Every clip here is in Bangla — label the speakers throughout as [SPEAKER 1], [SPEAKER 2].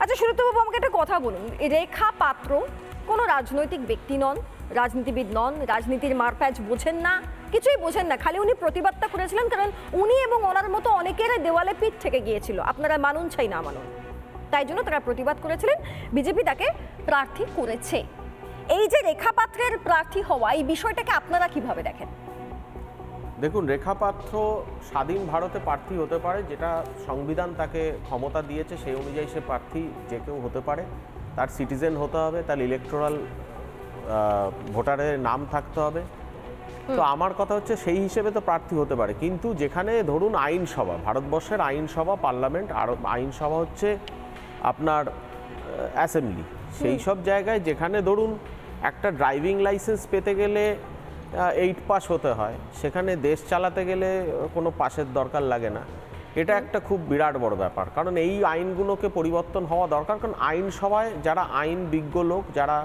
[SPEAKER 1] আচ্ছা সুরতবাবু, আমাকে একটা কথা বলুন, রেখা পাত্র কোনো রাজনৈতিক ব্যক্তি নন, রাজনীতিবিদ নন, রাজনীতির মারপ্যাচ বোঝেন না, কিছুই বোঝেন না। খালি উনি প্রতিবাদটা করেছিলেন কারণ উনি এবং ওনার মতো অনেকের দেওয়ালে পিঠ থেকে গিয়েছিল, আপনারা মানুন চাই না মানুন, তাই জন্য তারা প্রতিবাদ করেছিলেন, বিজেপি তাকে প্রার্থী করেছে। এই যে রেখা পাত্রের প্রার্থী হওয়া, এই বিষয়টাকে আপনারা কিভাবে দেখেন?
[SPEAKER 2] দেখুন, রেখা পাত্র স্বাধীন ভারতে প্রার্থী হতে পারে, যেটা সংবিধান তাকে ক্ষমতা দিয়েছে, সেই অনুযায়ী সে প্রার্থী যে কেউ হতে পারে। তার সিটিজেন হতে হবে, তার ইলেকটোরাল ভোটারের নাম থাকতে হবে। তো আমার কথা হচ্ছে সেই হিসেবে তো প্রার্থী হতে পারে, কিন্তু যেখানে ধরুন আইনসভা, ভারতবর্ষের আইনসভা, পার্লামেন্ট, আর আইনসভা হচ্ছে আপনার অ্যাসেম্বলি, সেই সব জায়গায় যেখানে ধরুন একটা ড্রাইভিং লাইসেন্স পেতে গেলে 8 পাস হতে হয়, সেখানে দেশ চালাতে গেলে কোনো পাসের দরকার লাগে না। এটা একটা খুব বিরাট বড় ব্যাপার, কারণ এই আইনগুলোকে পরিবর্তন হওয়া দরকার। কারণ আইনসভায় যারা আইন বিজ্ঞ লোক, যারা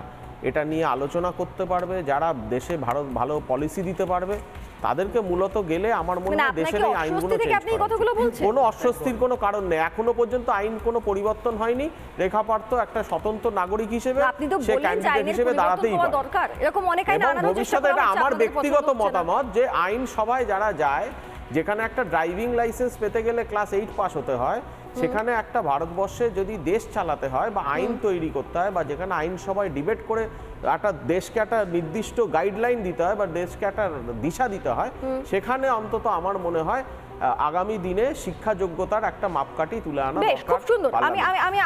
[SPEAKER 2] এটা নিয়ে আলোচনা করতে পারবে, যারা দেশে ভালো পলিসি দিতে পারবে, তাদেরকে মূলত গেলে আমার মনে হয় দেশের এই আইনগুলো কোনো অস্বস্তির কোনো কারণ নেই। এখনো পর্যন্ত আইন কোনো পরিবর্তন হয়নি। রেখা পাত্র একটা স্বতন্ত্র নাগরিক হিসেবে সে ক্যান্ডিডেট হিসেবে দাঁড়াতেই পারে। ভবিষ্যতে এটা আমার ব্যক্তিগত মতামত যে আইন সভায় যারা যায়, যেখানে একটা ড্রাইভিং লাইসেন্স পেতে গেলে ক্লাস 8 পাস হতে হয়, সেখানে একটা ভারতবর্ষে যদি দেশ চালাতে হয় বা আইন তৈরি করতে হয়, বা যেখানে আইনসভায় ডিবেট করে একটা দেশকে একটা নির্দিষ্ট গাইডলাইন দিতে হয় বা দেশকে একটা দিশা দিতে হয়, সেখানে অন্তত আমার মনে হয় আগামী দিনে শিক্ষা যোগ্যতার একটা মাপকাঠি তুলে আনা দরকার।
[SPEAKER 1] খুব সুন্দর,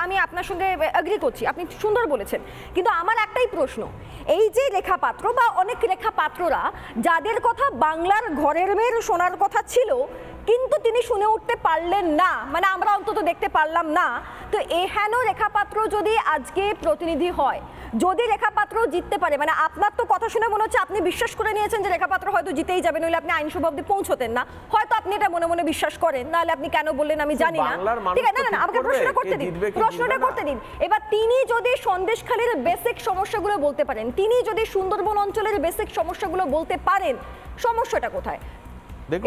[SPEAKER 1] আমি আপনার সঙ্গে এগ্রি করছি, আপনি সুন্দর বলেছেন। কিন্তু আমার একটাই প্রশ্ন, এই যে রেখা পাত্র বা অনেক রেখা পাত্ররা যাদের কথা বাংলার ঘরের মেয়ের শোনার কথা ছিল, কিন্তু তিনি শুনে উঠতে পারলেন না, মানে আমরা অন্তত দেখতে পারলাম না, তো এহেন রেখা পাত্র যদি আজকে প্রতিনিধি হয়, যদি রেখা পাত্র জিততে পারে, মানে আপনার তো কথা শুনে মনে হচ্ছে আপনি বিশ্বাস করে নিয়েছেন যে রেখা পাত্র হয়তো জিতেই যাবে, নইলে আপনি আইনসভা অবধি পৌঁছতেন না, হয়তো আপনি এটা মনে মনে বিশ্বাস করেন, নাহলে আপনি কেন বললেন আমি জানি না। ঠিক আছে, না আমাকে প্রশ্নটা করতে দিন। এবার তিনি যদি সন্দেশখালীর বেসিক সমস্যাগুলো বলতে পারেন, তিনি যদি সুন্দরবন অঞ্চলের বেসিক সমস্যাগুলো বলতে পারেন, সমস্যাটা কোথায়?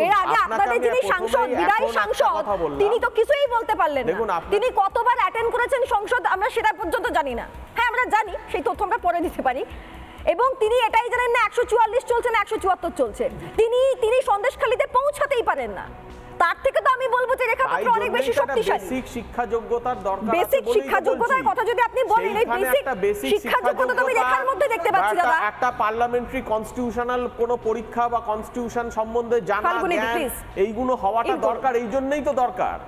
[SPEAKER 1] এর আগে আপনাদের যিনি সাংসদ, বিদায়ী সাংসদ, তিনি তো কিছুই বলতে পারলেন না। তিনি কতবার অ্যাটেন্ড করেছেন সংসদ আমরা সেটা পর্যন্ত জানি না। হ্যাঁ, আমরা জানি, সেই তথ্য আমরা পরে দিতে পারি। এবং তিনি এটাই জানেন না 144 চলছে না 174 চলছে, তিনি সন্দেশখালীতে পৌঁছাতেই পারেন না। তার থেকে তো আমি বলবো যে রেখা পাত্র অনেক বেশি শক্তিশালী।
[SPEAKER 2] বেসিক শিক্ষা যোগ্যতার দরকার আছে।
[SPEAKER 1] বেসিক শিক্ষা যোগ্যতার কথা যদি আপনি বলেন, এই বেসিক শিক্ষা যোগ্যতা তো আমি রেখার মধ্যে দেখতে পাচ্ছি দাদা।
[SPEAKER 2] একটা পার্লামেন্টারি কনস্টিটিউশনাল কোন পরীক্ষা বা কনস্টিটিউশন সম্বন্ধে জানা, এইগুলো হওয়াটা দরকার, এই জন্যই তো দরকার।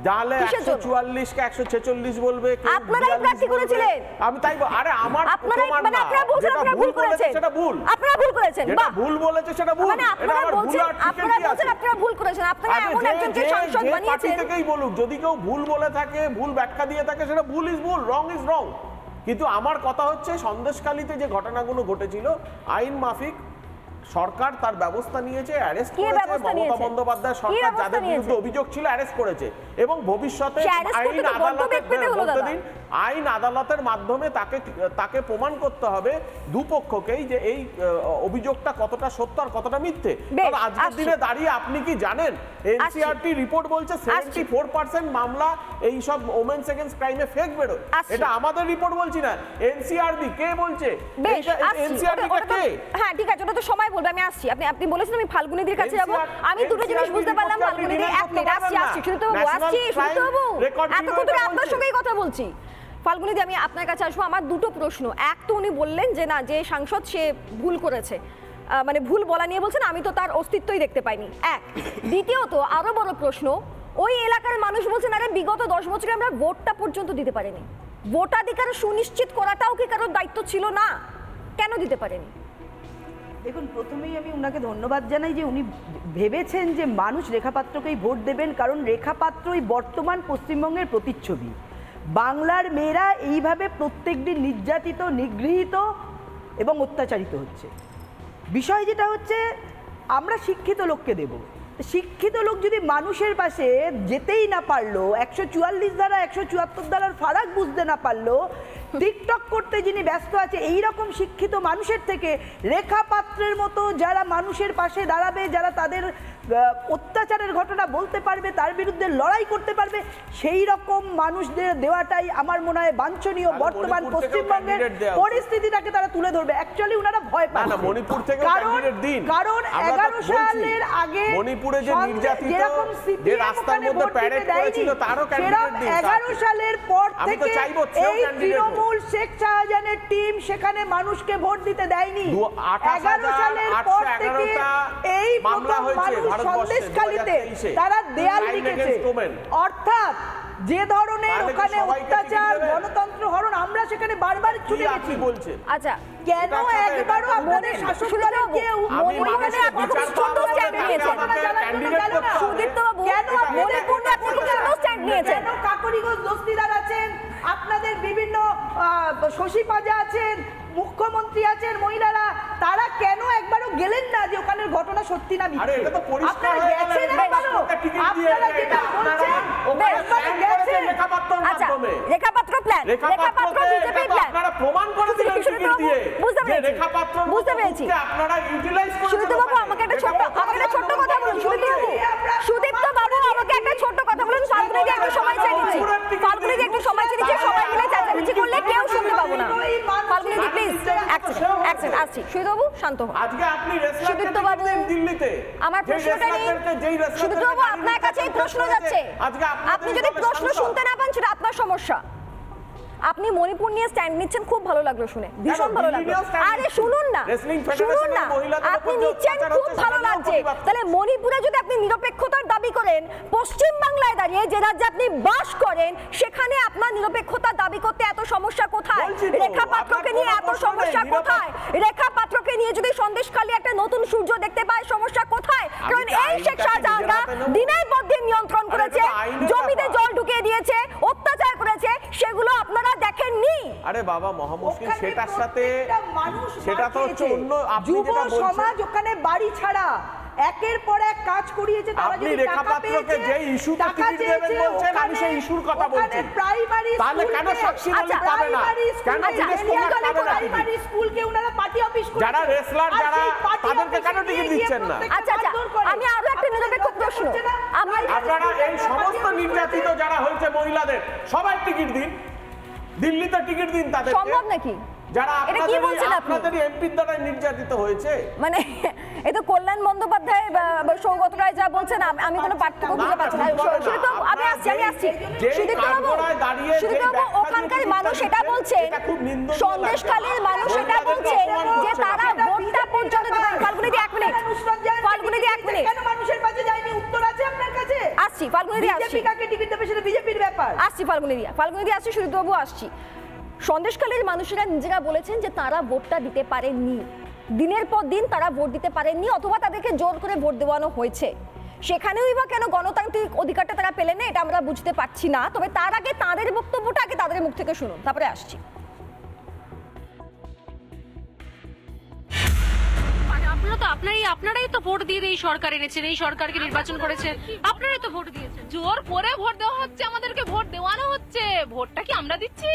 [SPEAKER 2] জানলে 144 কে 146 বলবে,
[SPEAKER 1] আপনারাই প্রার্থী করেছিলেন।
[SPEAKER 2] আমি তাই, আরে আমার
[SPEAKER 1] মানে আপনারা বলছেন আপনারা ভুল করেছেন,
[SPEAKER 2] সেটা ভুল,
[SPEAKER 1] আপনারা ভুল করেছেন,
[SPEAKER 2] বাহ, ভুল বলেছে সেটা ভুল,
[SPEAKER 1] মানে আপনারা বলছেন আপনারা ভুল করেছেন, আপনারা এমন একজনকে সাংসদ বানিয়েছেন।
[SPEAKER 2] থেকেই বলুক, যদি কেউ ভুল বলে থাকে, ভুল ব্যাখ্যা দিয়ে থাকে, সেটা ভুল ইজ ভুল, রং ইজ রং। কিন্তু আমার কথা হচ্ছে সন্দেশখালীতে যে ঘটনাগুলো ঘটেছিল, আইন মাফিক সরকার তার ব্যবস্থা নিয়েছে, অ্যারেস্ট করেছে। মমতা বন্দ্যোপাধ্যায় সরকার যাদের বিরুদ্ধে অভিযোগ ছিল অ্যারেস্ট করেছে, এবং ভবিষ্যতে আইন আদালতের মাধ্যমে তাকে প্রমাণ করতে হবে দুপক্ষকেই যে এই অভিযোগটা কতটা সত্য আর কতটা মিথ্যে। কারণ আজকের দিনে দাঁড়িয়ে আপনি কি জানেন, এনসিআরটি রিপোর্ট বলছে 74% মামলা এই সব ওমেন্স এগেইনস্ট ক্রাইমে ফেক বেরোয়। এটা আমাদের রিপোর্ট বলছি না, এনসিআরবি। কে বলছে এনসিআরবি কে?
[SPEAKER 1] হ্যাঁ ঠিক আছে, ওটা তো সময় বলবে, আমি আসছি। আপনি বলেছেন আমি ফাল্গুনিদির কাছে যাব, আমি দুটো জিনিস বুঝতে পারলাম। ফাল্গুনিদি এক মিনিট আসছি, শুনতে বাবু এতক্ষণ ধরে আপনার সঙ্গেই কথা বলছি। ফাল্গুনিদি, আমি আপনার কাছে আসবো। আমার দুটো প্রশ্ন। এক তো উনি বললেন যে না, যে সাংসদ সে ভুল করেছে, মানে ভুল বলা নিয়ে বলছেন, আমি তো তার অস্তিত্বই দেখতে পাইনি, এক। দ্বিতীয়ত আরো বড় প্রশ্ন, ওই এলাকার মানুষ বলছেন আরে বিগত 10 বছরে আমরা ভোটটা পর্যন্ত দিতে পারিনি, ভোটাধিকার সুনিশ্চিত করাটাও কি কারোর দায়িত্ব ছিল না? কেন দিতে পারেনি?
[SPEAKER 3] দেখুন, প্রথমেই আমি ওনাকে ধন্যবাদ জানাই যে উনি ভেবেছেন যে মানুষ রেখা পাত্রকেই ভোট দেবেন, কারণ রেখা পাত্রই বর্তমান পশ্চিমবঙ্গের প্রতিচ্ছবি। বাংলার মেয়েরা এইভাবে প্রত্যেকদিন নির্যাতিত, নিগৃহীত এবং অত্যাচারিত হচ্ছে। বিষয় যেটা হচ্ছে, আমরা শিক্ষিত লোককে দেব, শিক্ষিত লোক যদি মানুষের পাশে যেতেই না পারলো, 144 ধারা 174 ধারার ফারাক বুঝতে না পারলো, টিকটক করতে যিনি ব্যস্ত আছে, এই রকম শিক্ষিত মানুষের থেকে রেখা পাত্রের মতো যারা মানুষের পাশে দাঁড়াবে, যারা তাদের অত্যাচারের ঘটনা বলতে পারবে, তার বিরুদ্ধে লড়াই করতে পারবে, সেই রকম মানুষদের দেওয়াটাই আমার মনে হয় বাঞ্ছনীয়। বর্তমান পশ্চিমবঙ্গের পরিস্থিতিটাকে তারা তুলে ধরবে। অ্যাকচুয়ালি ওনারা ভয় পান, কারণ 11 সালের আগে
[SPEAKER 2] মণিপুরে যে নির্যাতিত, যে রাস্তার মধ্যে প্যারেড করেছিল, তারও ক্যান্ডিডেট দিন।
[SPEAKER 3] 11 সালের পর থেকে এই তৃণমূল শেখ শাহজাহানের টিম সেখানে মানুষকে ভোট দিতে দেয়নি। 11 সালের পর থেকে এই
[SPEAKER 2] মামলা হয়েছে
[SPEAKER 3] সন্দেশখালীতে তারা দেয়াল লিখেছে। অর্থাৎ যে ধরনের ওখানে অত্যাচার, গণতন্ত্র হরণ, আমরা সেখানে বারবার ছুটে গেছি।
[SPEAKER 1] আচ্ছা,
[SPEAKER 3] কেন একবারও আপনাদের শাসক দলের কেউ
[SPEAKER 1] মণিপুরে আপনি খুব সুন্দর স্ট্যান্ড নিয়েছেন, সুদীপ্ত বাবু, কেন মণিপুরে আপনি খুব সুন্দর স্ট্যান্ড নিয়েছেন?
[SPEAKER 3] কেন কাকরিগঞ্জ দস্তিদার আছেন, আপনাদের বিভিন্ন শশী পাজা আছেন, মুখ্যমন্ত্রী আছেন, মহিলারা, তারা কেন একবারও গেলেন না যে ওখানের ঘটনা সত্যি না মিথ্যে? আপনারা গেছেন একবারও? আপনারা যেটা বলছেন
[SPEAKER 1] আচ্ছা, Rekha Patra plan, Rekha Patra BJP plan
[SPEAKER 2] আপনারা প্রমাণ করে দিলেন টিকিট দিয়ে।
[SPEAKER 1] বুঝতে পেরেছি,
[SPEAKER 2] রেখাপাত্র
[SPEAKER 1] বুঝতে পেরেছি।
[SPEAKER 2] আপনারা ইউটিলাইজ করেছেন।
[SPEAKER 1] সুদীপ্ত বাবু আমাকে একটা ছোট্ট কথা বলুন। সুদীপ্ত বাবু আমাকে একটা ছোট্ট কথা বলুন। ফাল্গুনিকে একটু সময় চেয়ে নিচ্ছি, ফাল্গুনিকে একটু সময় চেয়ে নিচ্ছি। সবাই মিলে চেঁচামেচি করলে কেউ শুনতে পাবো না। ফাল্গুনিদি প্লিজ এক সেকেন্ড আসছি। সুদীপ্ত বাবু শান্ত হন।
[SPEAKER 2] আজকে আপনি
[SPEAKER 1] সুদীপ্ত বাবু
[SPEAKER 2] দিল্লিতে
[SPEAKER 1] আমার প্রশ্নটা নেই। সুদীপ্ত বাবু আপনার কাছেই প্রশ্ন যাচ্ছে। আপনি যদি প্রশ্ন শুনতে না পান সেটা আপনার সমস্যা। আপনি মণিপুর নিয়ে স্ট্যান্ড নিচ্ছেন, খুব ভালো লাগলো শুনে, ভীষণ ভালো লাগলো। আরে শুনুন না, শুনুন না, আপনি নিচ্ছেন, খুব ভালো লাগছে। তাহলে মণিপুরে যদি আপনি নিরপেক্ষতার দাবি করেন, পশ্চিম বাংলায় দাঁড়িয়ে যে রাজ্যে আপনি বাস করেন সেখানে আপনার নিরপেক্ষতার দাবি করতে এত সমস্যা কোথায়? রেখা পাত্রকে নিয়ে এত সমস্যা কোথায়? রেখা পাত্রকে নিয়ে যদি সন্দেশখালী একটা নতুন সূর্য দেখতে পায়, সমস্যা কোথায়? কারণ এই শেখ শাহজাহানরা দিনের পর দিন নিয়ন্ত্রণ করেছে, জমিতে জল ঢুকিয়ে দিয়েছে, অত্যাচার করেছে, সেগুলো আপনারা দেখেননি।
[SPEAKER 2] আরে বাবা মহামুশকিল, সেটার সাথে সেটা তো হচ্ছে অন্য।
[SPEAKER 3] যুব সমাজ ওখানে বাড়ি ছাড়া একের পর এক কাজ করিয়েছে। তারা
[SPEAKER 2] আপনি রেখাপাত্রকে যে ইস্যুতে টিকিট দেবেন বলছেন, আমি সেই ইস্যুর কথা বলছি।
[SPEAKER 3] প্রাইমারি
[SPEAKER 2] তাহলে কেন সাক্ষী বলে পাবে না? কেন
[SPEAKER 3] প্রাইমারি স্কুলকে ওনারা পার্টি অফিস করে,
[SPEAKER 2] যারা রেসলার, যারা তাদেরকে কেন টিকিট দিচ্ছেন না?
[SPEAKER 1] আচ্ছা, আমি আরো একটা নিরপেক্ষ প্রশ্ন,
[SPEAKER 2] আপনারা এই সমস্ত নির্যাতিত যারা হয়েছে মহিলাদের সবাই টিকিট দিন, দিল্লিতে টিকিট দিন তাদের।
[SPEAKER 1] সম্ভব নাকি?
[SPEAKER 2] যারা আপনাদের এমপির দ্বারা নির্যাতিত হয়েছে,
[SPEAKER 1] মানে এই তো কল্যাণ বন্দ্যোপাধ্যায়, সৌগত রায় যা বলছেন আমি কোনো পার্থক্য বুঝতে পারছি না। আমি আসছি সুদীপ্ত বাবু, ওখানকার মানুষ এটা বলছেন, সন্দেশখালীর মানুষ এটা বলছেন যে তারা ভোটটা পর্যন্ত দেবেন। ফাল্গুনিদি এক মিনিট, ফাল্গুনিদি এক মিনিট,
[SPEAKER 3] কেন মানুষের কাছে যায়নি? উত্তর আছে আপনার কাছে?
[SPEAKER 1] আসছি ফাল্গুনিদি, আসছি,
[SPEAKER 3] কাকে টিকিট দেবে সেটা বিজেপির ব্যাপার।
[SPEAKER 1] আসছি ফাল্গুনিদি আসছি, সুদীপ্ত বাবু আসছি। সন্দেশখালীর মানুষেরা নিজেরা বলেছেন যে তারা ভোটটা দিতে পারেননি, দিনের পর দিন তারা ভোট দিতে পারেননি, অথবা তাদেরকে জোর করে ভোট দেওয়ানো হয়েছে। সেখানেই বা কেন গণতান্ত্রিক অধিকারটা তারা পেলেন না, এটা আমরা বুঝতে পারছি না। তবে তার আগে তাদের বক্তব্যটা আগে তাদের মুখ থেকে শুনুন, তারপরে আসছি।
[SPEAKER 4] আপনারাই তো ভোট দিয়ে এই সরকার এনেছেন, এই সরকারকে নির্বাচন করেছেন, আপনারাই তো ভোট দিয়েছেন। জোর করে ভোট দেওয়া হচ্ছে, আমাদেরকে ভোট দেওয়ানো হচ্ছে। ভোটটা কি আমরা দিচ্ছি?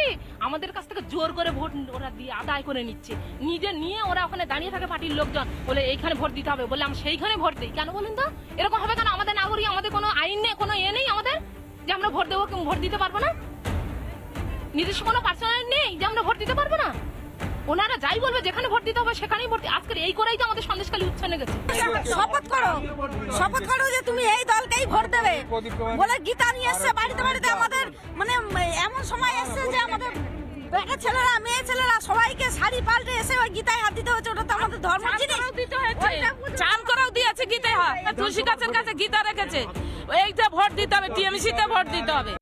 [SPEAKER 4] আমাদের কাছ থেকে জোর করে ভোট ওরা দিয়ে আদায় করে নিচ্ছে, নিজে নিয়ে ওরা ওখানে দাঁড়িয়ে থাকে পার্টির লোকজন, বলে এইখানে ভোট দিতে হবে, বলে আমরা সেইখানে ভোট দিই। কেন বলেন তো? এরকম হবে কেন? আমাদের নাগরিক, আমাদের কোনো আইন নেই, কোনো এ নেই আমাদের যে আমরা ভোট দেবো, ভোট দিতে পারবো না? নিজস্ব কোনো পার্সোনাল নেই যে আমরা ভোট দিতে পারবো না? ওনারা যাই বলবে, যেখানে ভোট দিতে হবে সেখানেই ভোট। আজকের এই করেই তো আমাদের সন্দেশখালী উচ্ছন্নে গেছে।
[SPEAKER 5] শপথ করো যে তুমি এই দলকেই ভোট দেবে বলে গীতা নিয়ে এসছে বাড়িতে বাড়িতে। আমাদের মানে এমন সময় এসছে যে আমাদের বেটা ছেলেরা, মেয়ে ছেলেরা সবাইকে শাড়ি পাল্টে এসে ওই গীতায় হাত দিতে হচ্ছে। ওটা তো আমাদের ধর্ম জিনিস। চান করাও দিয়েছে গীতায় হাত, তুলসী গাছের কাছে গীতা রেখেছে। এইটা ভোট দিতে হবে, টিএমসি তে ভোট দিতে হবে।